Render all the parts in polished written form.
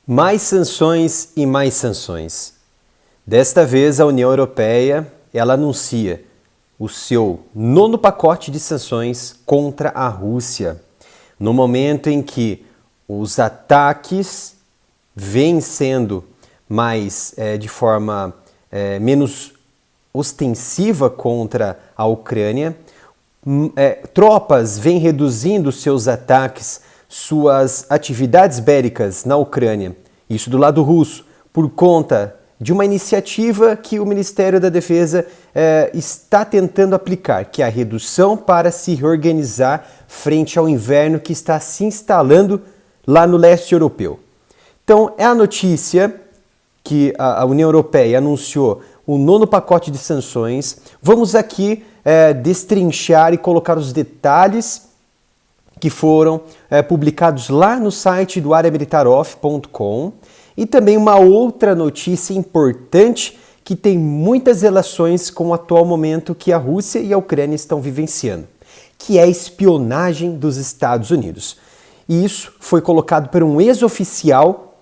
Mais sanções e mais sanções. Desta vez, a União Europeia ela anuncia o seu nono pacote de sanções contra a Rússia, no momento em que os ataques vêm sendo mais de forma menos ostensiva contra a Ucrânia, tropas vêm reduzindo seus ataques, suas atividades bélicas na Ucrânia, isso do lado russo, por conta de uma iniciativa que o Ministério da Defesa está tentando aplicar, que é a redução para se reorganizar frente ao inverno que está se instalando lá no leste europeu. Então, é a notícia que a União Europeia anunciou o nono pacote de sanções. Vamos aqui destrinchar e colocar os detalhes que foram publicados lá no site do areamilitaroff.com e também uma outra notícia importante que tem muitas relações com o atual momento que a Rússia e a Ucrânia estão vivenciando, que é a espionagem dos Estados Unidos. E isso foi colocado por um ex-oficial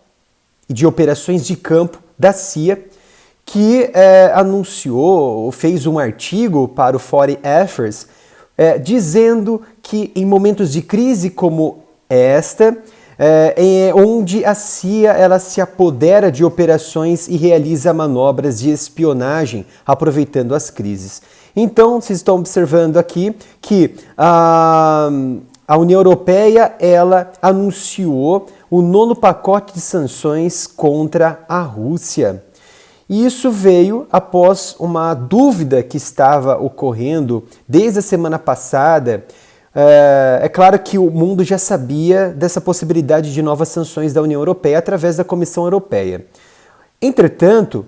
de operações de campo da CIA, que anunciou, fez um artigo para o Foreign Affairs, dizendo que em momentos de crise como esta, onde a CIA ela se apodera de operações e realiza manobras de espionagem, aproveitando as crises. Então, vocês estão observando aqui que a União Europeia ela anunciou o nono pacote de sanções contra a Rússia. E isso veio após uma dúvida que estava ocorrendo desde a semana passada. É claro que o mundo já sabia dessa possibilidade de novas sanções da União Europeia através da Comissão Europeia. Entretanto,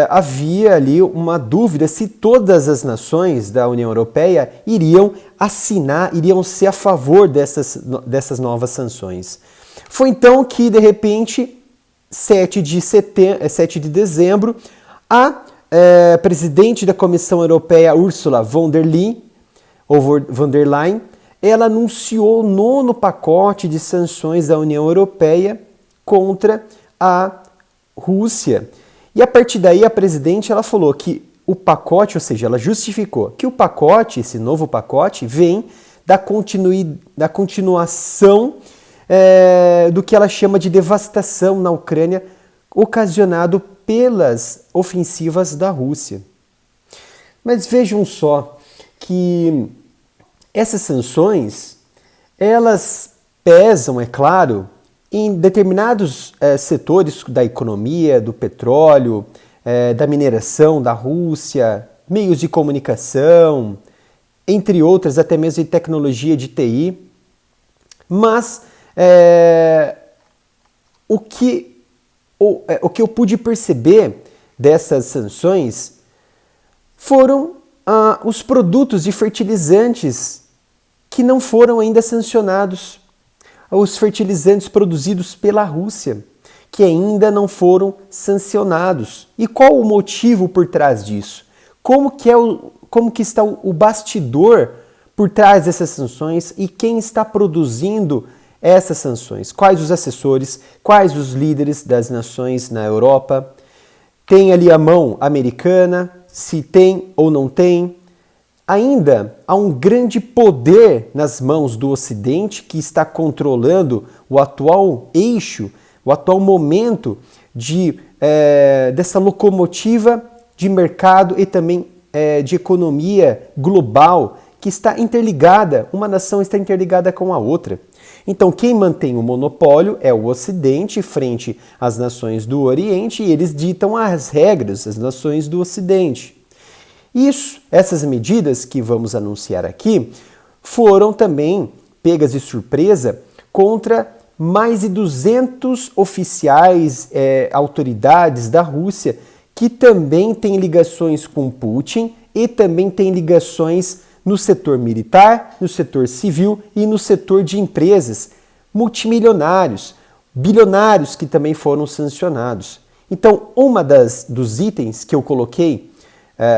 havia ali uma dúvida se todas as nações da União Europeia iriam assinar, iriam ser a favor dessas novas sanções. Foi então que, de repente, 7 de dezembro, a presidente da Comissão Europeia, Ursula von der Leyen, ela anunciou o nono pacote de sanções da União Europeia contra a Rússia. E a partir daí a presidente ela falou que o pacote, ou seja, ela justificou que o pacote, esse novo pacote, vem da continuação do que ela chama de devastação na Ucrânia, ocasionado pelas ofensivas da Rússia. Mas vejam só que essas sanções, elas pesam, é claro, em determinados setores da economia, do petróleo, da mineração da Rússia, meios de comunicação, entre outras, até mesmo de tecnologia de TI. Mas o que eu pude perceber dessas sanções foram os produtos de fertilizantes que não foram ainda sancionados, os fertilizantes produzidos pela Rússia, que ainda não foram sancionados. E qual o motivo por trás disso? Como que está o bastidor por trás dessas sanções e quem está produzindo essas sanções? Quais os assessores, quais os líderes das nações na Europa? Tem ali a mão americana, se tem ou não tem? Ainda há um grande poder nas mãos do Ocidente que está controlando o atual eixo, o atual momento dessa locomotiva de mercado e também de economia global que está interligada, uma nação está interligada com a outra. Então, quem mantém o monopólio é o Ocidente frente às nações do Oriente e eles ditam as regras, as nações do Ocidente. Essas medidas que vamos anunciar aqui foram também pegas de surpresa contra mais de 200 oficiais, autoridades da Rússia que também têm ligações com Putin e também têm ligações no setor militar, no setor civil e no setor de empresas, multimilionários, bilionários que também foram sancionados. Então, dos itens que eu coloquei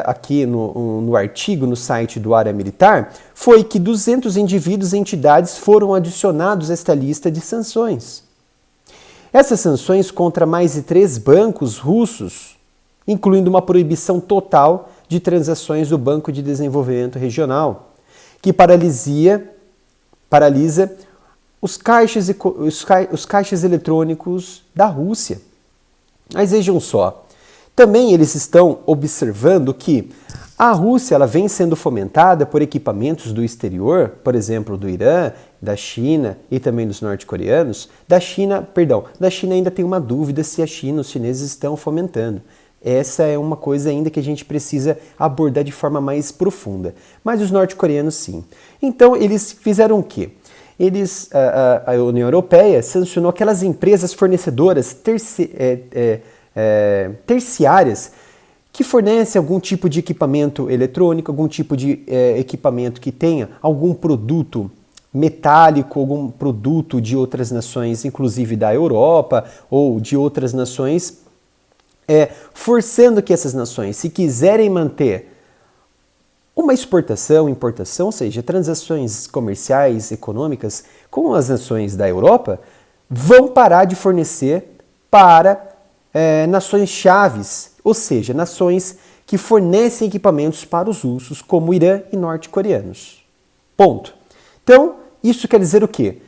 aqui no artigo, no site do Área Militar, foi que 200 indivíduos e entidades foram adicionados a esta lista de sanções. Essas sanções contra mais de 3 bancos russos, incluindo uma proibição total de transações do Banco de Desenvolvimento Regional, que paralisa os caixas eletrônicos da Rússia. Mas vejam só, também eles estão observando que a Rússia ela vem sendo fomentada por equipamentos do exterior, por exemplo, do Irã, da China e também dos norte-coreanos. Da China ainda tem uma dúvida se os chineses estão fomentando. Essa é uma coisa ainda que a gente precisa abordar de forma mais profunda. Mas os norte-coreanos sim. Então eles fizeram o quê? A União Europeia sancionou aquelas empresas fornecedoras terciárias que fornecem algum tipo de equipamento eletrônico, algum tipo de equipamento que tenha algum produto metálico, algum produto de outras nações, inclusive da Europa ou de outras nações, forçando que essas nações, se quiserem manter uma exportação, importação, ou seja, transações comerciais, econômicas com as nações da Europa, vão parar de fornecer para nações chaves, ou seja, nações que fornecem equipamentos para os russos, como Irã e norte-coreanos. Ponto. Então, isso quer dizer o quê?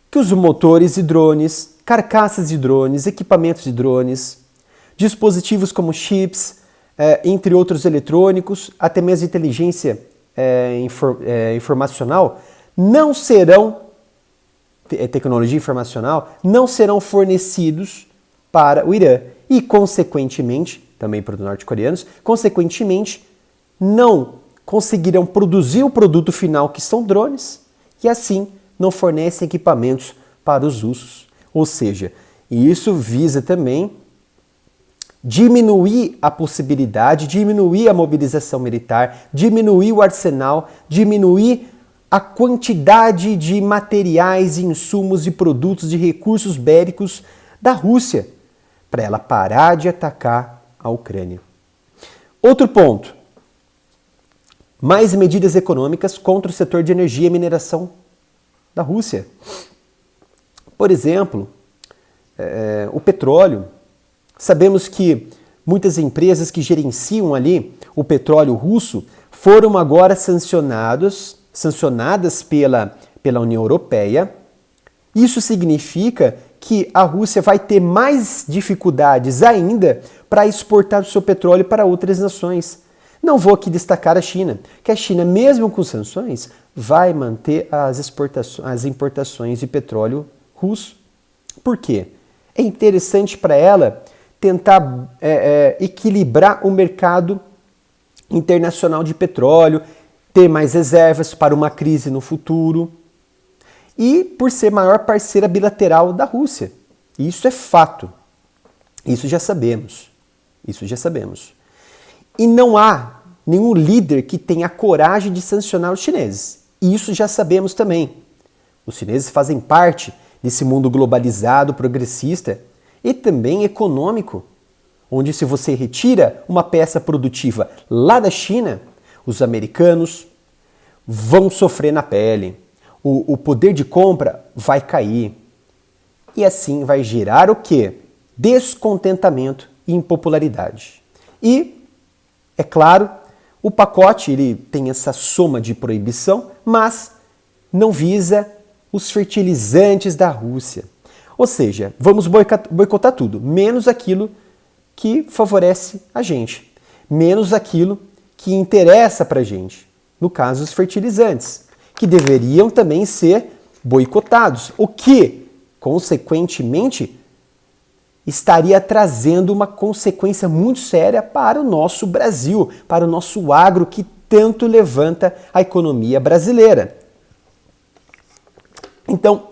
Que os motores de drones, carcaças de drones, equipamentos de drones, dispositivos como chips, entre outros eletrônicos, até mesmo inteligência informacional, não serão, tecnologia informacional, não serão fornecidos para o Irã. E, consequentemente, também para os norte-coreanos, consequentemente, não conseguirão produzir o produto final, que são drones, e assim não fornecem equipamentos para os russos. Ou seja, isso visa também diminuir a possibilidade, diminuir a mobilização militar, diminuir o arsenal, diminuir a quantidade de materiais, insumos e produtos de recursos bélicos da Rússia, para ela parar de atacar a Ucrânia. Outro ponto, mais medidas econômicas contra o setor de energia e mineração da Rússia. Por exemplo, o petróleo. Sabemos que muitas empresas que gerenciam ali o petróleo russo foram agora sancionadas pela União Europeia. Isso significa que a Rússia vai ter mais dificuldades ainda para exportar o seu petróleo para outras nações. Não vou aqui destacar a China, que a China, mesmo com sanções, vai manter as importações de petróleo russo. Por quê? É interessante para ela tentar equilibrar o mercado internacional de petróleo, ter mais reservas para uma crise no futuro e por ser maior parceira bilateral da Rússia. Isso é fato. Isso já sabemos. E não há nenhum líder que tenha a coragem de sancionar os chineses. Isso já sabemos também. Os chineses fazem parte desse mundo globalizado, progressista e também econômico, onde se você retira uma peça produtiva lá da China, os americanos vão sofrer na pele, o poder de compra vai cair. E assim vai gerar o quê? Descontentamento e impopularidade. E, é claro, o pacote ele tem essa soma de proibição, mas não visa os fertilizantes da Rússia. Ou seja, vamos boicotar tudo, menos aquilo que favorece a gente, menos aquilo que interessa para a gente. No caso, os fertilizantes, que deveriam também ser boicotados, o que, consequentemente, estaria trazendo uma consequência muito séria para o nosso Brasil, para o nosso agro que tanto levanta a economia brasileira. Então,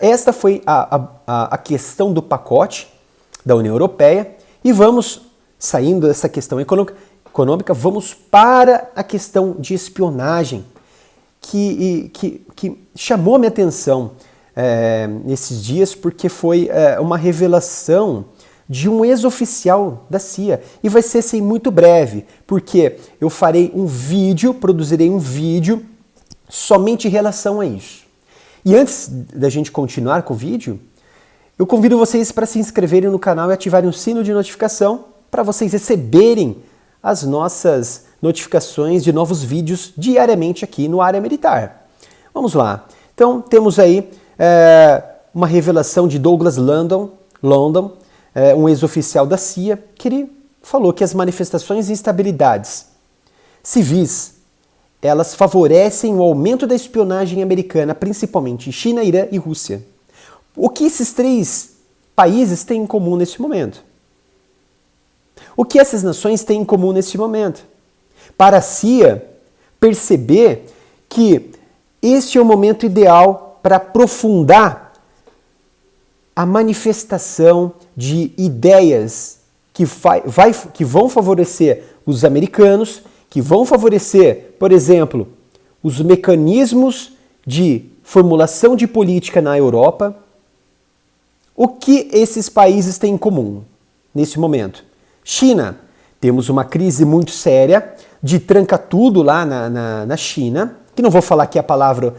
esta foi a questão do pacote da União Europeia e vamos, saindo dessa questão econômica, vamos para a questão de espionagem, que chamou a minha atenção nesses dias, porque foi uma revelação de um ex-oficial da CIA. E vai ser assim muito breve, porque eu produzirei um vídeo somente em relação a isso. E antes da gente continuar com o vídeo, Eu convido vocês para se inscreverem no canal e ativarem o sino de notificação para vocês receberem as nossas notificações de novos vídeos diariamente aqui no Área Militar. Vamos lá. Então, temos aí uma revelação de Douglas London, um ex-oficial da CIA, que ele falou que as manifestações e instabilidades civis, elas favorecem o aumento da espionagem americana, principalmente China, Irã e Rússia. O que esses três países têm em comum nesse momento? O que essas nações têm em comum nesse momento? Para a CIA perceber que este é o momento ideal para aprofundar a manifestação de ideias que vão favorecer os americanos, que vão favorecer, por exemplo, os mecanismos de formulação de política na Europa. O que esses países têm em comum nesse momento? China, temos uma crise muito séria de tranca-tudo lá na China, que não vou falar aqui a palavra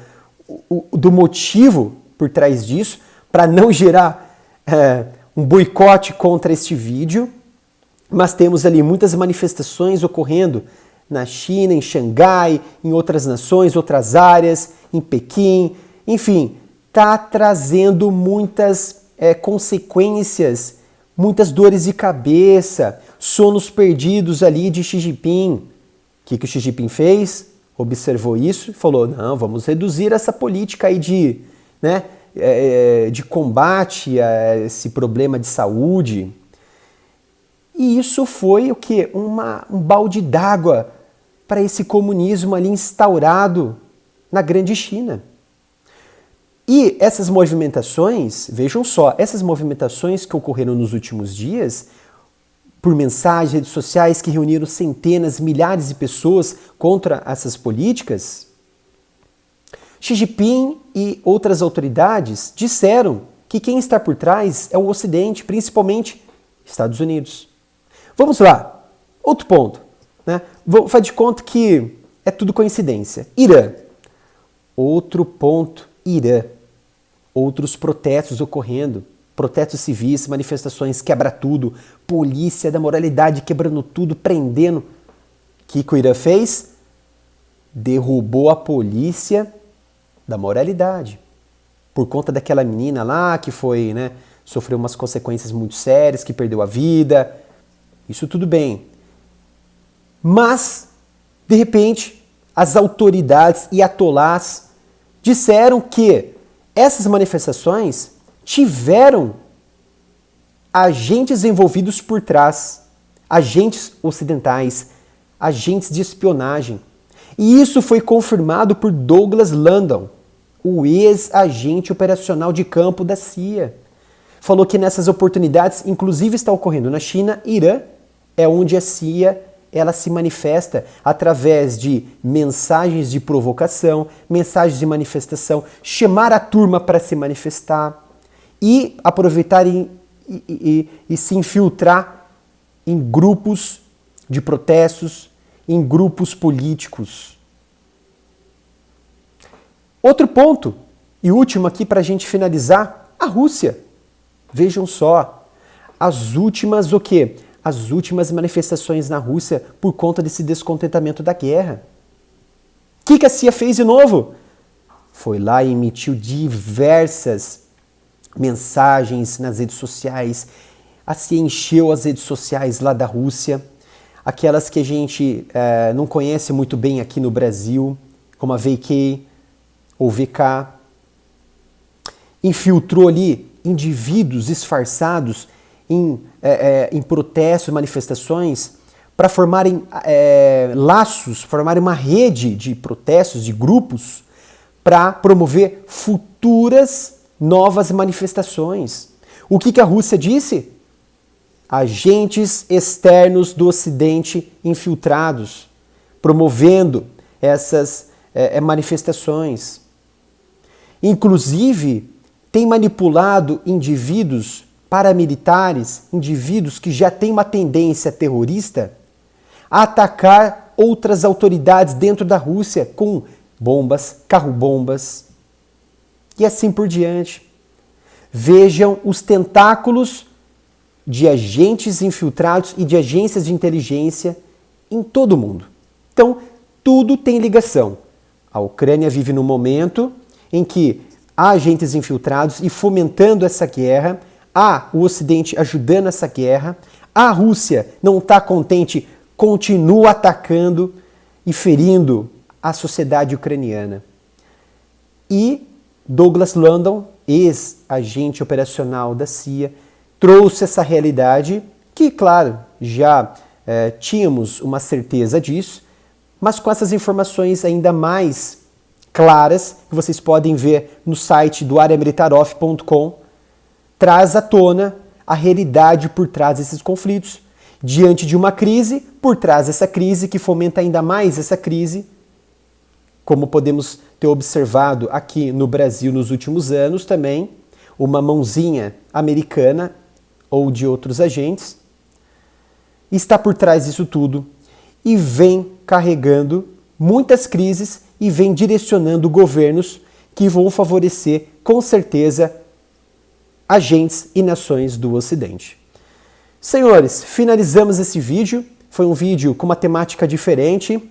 do motivo por trás disso, para não gerar um boicote contra este vídeo, mas temos ali muitas manifestações ocorrendo na China, em Xangai, em outras nações, outras áreas, em Pequim, enfim, está trazendo muitas consequências, muitas dores de cabeça, sonos perdidos ali de Xi Jinping. O que o Xi Jinping fez? Observou isso e falou, não, vamos reduzir essa política aí de combate a esse problema de saúde. E isso foi o quê? Um balde d'água para esse comunismo ali instaurado na Grande China. E essas movimentações, vejam só, essas movimentações que ocorreram nos últimos dias, por mensagens, redes sociais que reuniram centenas, milhares de pessoas contra essas políticas, Xi Jinping e outras autoridades disseram que quem está por trás é o Ocidente, principalmente Estados Unidos. Vamos lá, outro ponto. Faz de conta que é tudo coincidência. Irã. Outro ponto, Irã. Outros protestos ocorrendo, protestos civis, manifestações, quebra tudo, polícia da moralidade quebrando tudo, prendendo. O que o Irã fez? Derrubou a polícia da moralidade. Por conta daquela menina lá que foi, sofreu umas consequências muito sérias, que perdeu a vida. Isso tudo bem. Mas, de repente, as autoridades e atolás disseram que essas manifestações tiveram agentes envolvidos por trás, agentes ocidentais, agentes de espionagem. E isso foi confirmado por Douglas London, o ex-agente operacional de campo da CIA. Falou que nessas oportunidades, inclusive está ocorrendo na China, Irã, é onde a CIA ela se manifesta através de mensagens de provocação, mensagens de manifestação, chamar a turma para se manifestar e aproveitar e se infiltrar em grupos de protestos, em grupos políticos. Outro ponto, e último aqui para a gente finalizar, a Rússia. Vejam só, as últimas o quê? As últimas manifestações na Rússia por conta desse descontentamento da guerra. O que a CIA fez de novo? Foi lá e emitiu diversas mensagens nas redes sociais. A CIA encheu as redes sociais lá da Rússia, aquelas que a gente não conhece muito bem aqui no Brasil, como a VK ou VK. Infiltrou ali indivíduos disfarçados em protestos, manifestações, para formarem laços, formarem uma rede de protestos, de grupos, para promover futuras novas manifestações. O que a Rússia disse? Agentes externos do Ocidente infiltrados, promovendo essas manifestações. Inclusive, tem manipulado indivíduos paramilitares, indivíduos que já têm uma tendência terrorista, a atacar outras autoridades dentro da Rússia com bombas, carro-bombas e assim por diante. vejam os tentáculos de agentes infiltrados e de agências de inteligência em todo o mundo. Então, tudo tem ligação. A Ucrânia vive num momento em que há agentes infiltrados e fomentando essa guerra, há o Ocidente ajudando essa guerra, a Rússia não está contente, continua atacando e ferindo a sociedade ucraniana. E Douglas London, ex-agente operacional da CIA, trouxe essa realidade que, claro, já tínhamos uma certeza disso, mas com essas informações ainda mais claras, que vocês podem ver no site do areamilitaroff.com, traz à tona a realidade por trás desses conflitos. Diante de uma crise, por trás dessa crise, que fomenta ainda mais essa crise, como podemos ter observado aqui no Brasil nos últimos anos também, uma mãozinha americana ou de outros agentes, está por trás disso tudo e vem carregando muitas crises e vem direcionando governos que vão favorecer, com certeza, agentes e nações do Ocidente. Senhores, finalizamos esse vídeo. Foi um vídeo com uma temática diferente.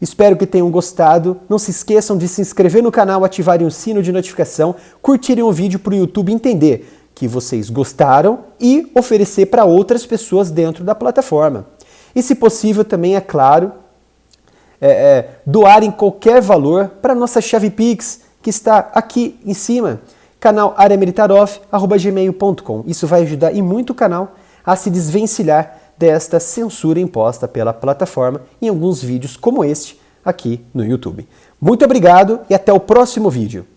Espero que tenham gostado. Não se esqueçam de se inscrever no canal, ativarem o sino de notificação, curtirem o vídeo para o YouTube entender que vocês gostaram e oferecer para outras pessoas dentro da plataforma. E, se possível, também, é claro, doarem qualquer valor para a nossa chave Pix, que está aqui em cima, canal areamilitaroff@gmail.com. Isso vai ajudar e muito o canal a se desvencilhar desta censura imposta pela plataforma em alguns vídeos como este aqui no YouTube. Muito obrigado e até o próximo vídeo.